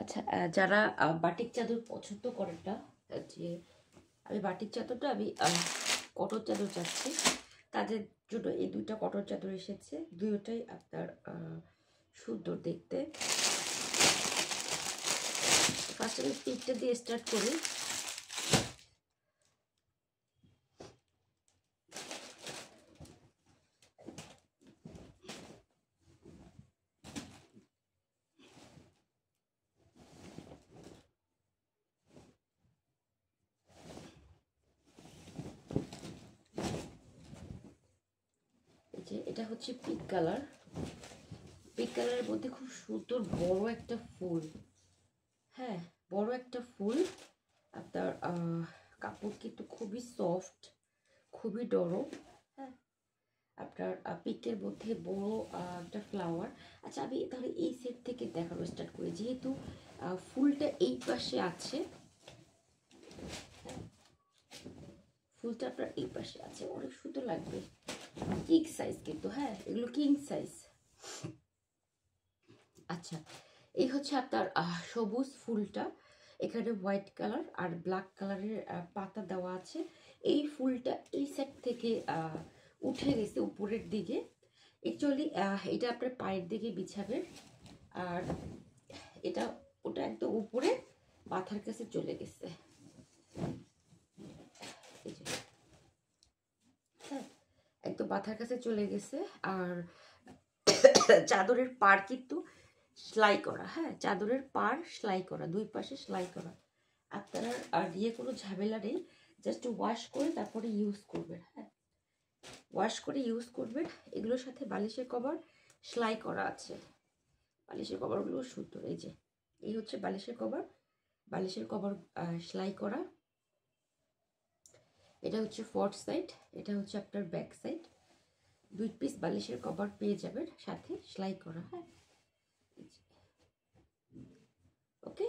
আচ্ছা, যারা বাটিক চাদর পছন্দ করেন না, যে আমি বাটিক চাদরটা আমি কটন চাদর চাচ্ছি, তাদের জন্য এই দুইটা কটন চাদর এসেছে। দুইটাই আপনার সুন্দর দেখতে। ফার্স্ট আমি পিকটা দিয়ে স্টার্ট করি। এটা হচ্ছে পিঙ্ক কালার। পিঙ্ক কালারের মধ্যে খুব সুন্দর বড় একটা ফুল। হ্যাঁ, বড় একটা ফুল। আপনার কাপড় কিন্তু খুবই সফট, খুবই নরম। হ্যাঁ, আপনার পিঙ্কের মধ্যে বড় একটা ফ্লাওয়ার। আচ্ছা, আমি তাহলে এই সেট থেকে দেখানো স্টার্ট করি। যেহেতু ফুলটা এই পাশে আছে, ফুলটা আপনার এই পাশে আছে, অনেক সুন্দর লাগবে। কিং সাইজ কিন্তু, হ্যাঁ এগুলো কিং সাইজ। আচ্ছা, এই হচ্ছে আপনার সবুজ ফুলটা। এখানে হোয়াইট কালার আর ব্ল্যাক কালারের পাতা দেওয়া আছে। এই ফুলটা এই সাইড থেকে উঠে গেছে উপরের দিকে। অ্যাকচুয়ালি এটা আপনার পায়ের দিকে বিছাবেন, আর এটা ওটা একদম উপরে মাথার কাছে চলে গেছে। হ্যাঁ, একদম মাথার কাছে চলে গেছে। আর চাদরের পাড় কিন্তু সেলাই করা। হ্যাঁ, চাদরের পাড় সেলাই করা, দুই পাশে সেলাই করা। আপনারা আর দিয়ে কোনো ঝামেলা নেই, জাস্ট ওয়াশ করে তারপরে ইউজ করবেন। হ্যাঁ, ওয়াশ করে ইউজ করবেন। এগুলোর সাথে বালিশের কভার সেলাই করা আছে। বালিশের কভারগুলো সুন্দর। এই হচ্ছে বালিশের কভার। বালিশের কভার সেলাই করা। এটা হচ্ছে ফ্রন্ট সাইড, এটা হচ্ছে আপনার ব্যাক সাইড। দুই পিস বালিশের কভার পেয়ে যাবেন, সাথে সেলাই করা। হ্যাঁ, ওকে।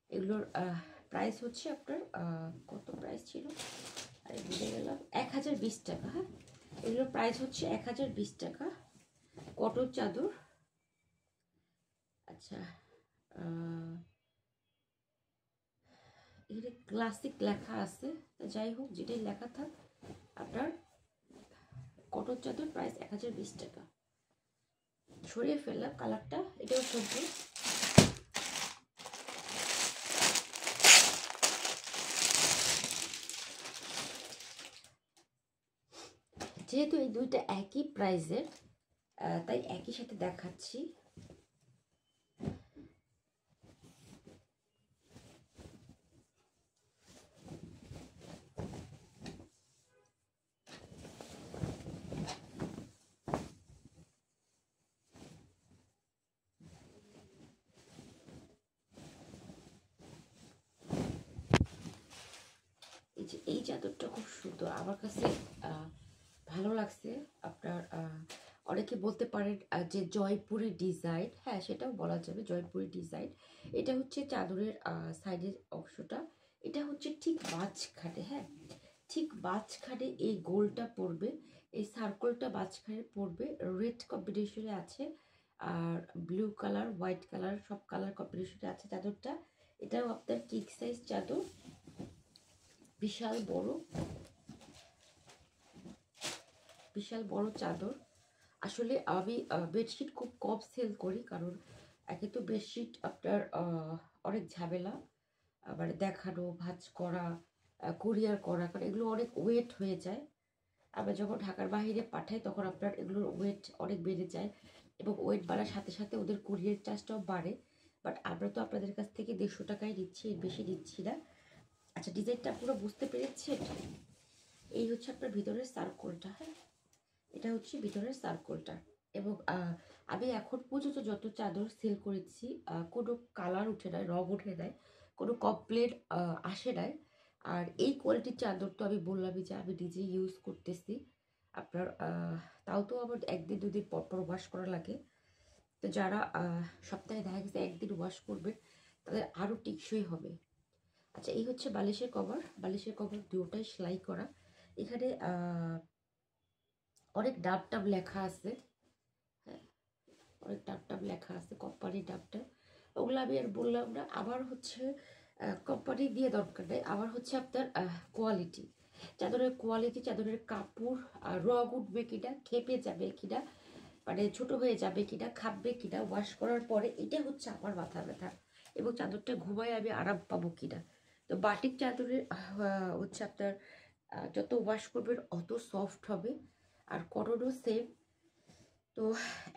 এগুলোর প্রাইস হচ্ছে আপনার কত প্রাইস ছিল, আরে বুঝে গেলাম, 1020 টাকা। হ্যাঁ, এগুলোর প্রাইস হচ্ছে 1020 টাকা। কটন চাদর। আচ্ছা, এখানে ক্লাসিক লেখা আছে, যাই হোক যেটাই লেখা থাক, আপনার কটন চাদর প্রাইস 1020 টাকা। সরিয়ে ফেললাম কালারটা, এটাও সুন্দর। যেহেতু এই দুইটা একই প্রাইসের, তাই একই সাথে দেখাচ্ছি। এই চাদরটা খুব সুন্দর, আমার কাছে ভালো লাগছে। আপনার অনেকে বলতে পারেন যে জয়পুরি ডিজাইন, হ্যাঁ সেটাও বলা যাবে, জয়পুরি ডিজাইন। এটা হচ্ছে চাদরের সাইডের অংশটা। এটা হচ্ছে ঠিক মাঝখানে। হ্যাঁ, ঠিক মাঝখানে এই গোলটা পড়বে, এই সার্কেলটা মাঝখানে পড়বে। রেড কম্বিনেশনে আছে, আর ব্লু কালার, হোয়াইট কালার, সব কালার কম্বিনেশনে আছে চাদরটা। এটাও আপনার কিং সাইজ চাদর, বিশাল বড়, বিশাল বড় চাদর। আসলে আমি বেডশিট খুব কম সেল করি, কারণ একে তো বেডশিট আপনার অনেক ঝামেলা, মানে দেখানো, ভাঁজ করা, কুরিয়ার করা, কারণ এগুলো অনেক ওয়েট হয়ে যায়। আমরা যখন ঢাকার বাইরে পাঠাই তখন আপনার এগুলোর ওয়েট অনেক বেড়ে যায়, এবং ওয়েট বাড়ার সাথে সাথে ওদের কুরিয়ার চার্জটাও বাড়ে। বাট আমরা তো আপনাদের কাছ থেকে 150 টাকায় নিচ্ছি, এর বেশি নিচ্ছি না। আচ্ছা, ডিজাইনটা পুরো বুঝতে পেরেছেন? এই হচ্ছে আপনার ভিতরের সার্কেলটা। হ্যাঁ, এটা হচ্ছে ভিতরের সার্কেলটা। এবং আমি এখন পর্যন্ত যত চাদর সেল করেছি, কোনো কালার উঠে নাই, রং উঠে নাই, কোনো কমপ্লেন আসে নাই। আর এই কোয়ালিটির চাদর তো আমি বললামই যে আমি নিজে ইউজ করতেছি। আপনার তাও তো আমার একদিন দুদিন পর পর ওয়াশ করা লাগে। তো যারা সপ্তাহে দেখা গেছে একদিন ওয়াশ করবে, তাদের আরও টেকসই হবে। আচ্ছা, এই হচ্ছে বালিশের কভার। বালিশের কভার দুটোটাই সেলাই করা। এখানে অনেক ডাব টাব লেখা আছে। হ্যাঁ, অনেক ডাব টাব লেখা আছে, কোম্পানির ডাবটা। ওগুলো আমি আর বললাম না। আবার হচ্ছে কোম্পানি দিয়ে দরকার নেই, আবার হচ্ছে আপনার কোয়ালিটি, চাদরের কোয়ালিটি, চাদরের কাপড় রগ উঠবে কিনা, খেপে যাবে কিনা, মানে ছোট হয়ে যাবে কিনা, খাববে কিনা ওয়াশ করার পরে, এটা হচ্ছে আমার মাথা ব্যথা। এবং চাদরটা ঘুমায় আমি আরাম পাবো কিনা। তো বাটিক চাদরের হচ্ছে আপনার যত ওয়াশ করবেন অত সফট হবে, আর করণও সেম। তো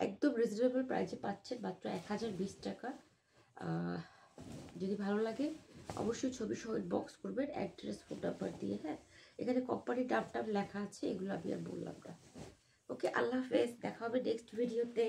একদম রিজনেবল প্রাইসে পাচ্ছেন মাত্র 1020 টাকা। যদি ভালো লাগে অবশ্যই ছবি সহ ইনবক্স করবেন, অ্যাড্রেস ফোন নাম্বার দিয়ে। হ্যাঁ, এখানে কোম্পানির নাম টাম লেখা আছে, এগুলো আমি আর বললাম না। ওকে, আল্লাহ হাফেজ, দেখা হবে নেক্সট ভিডিওতে।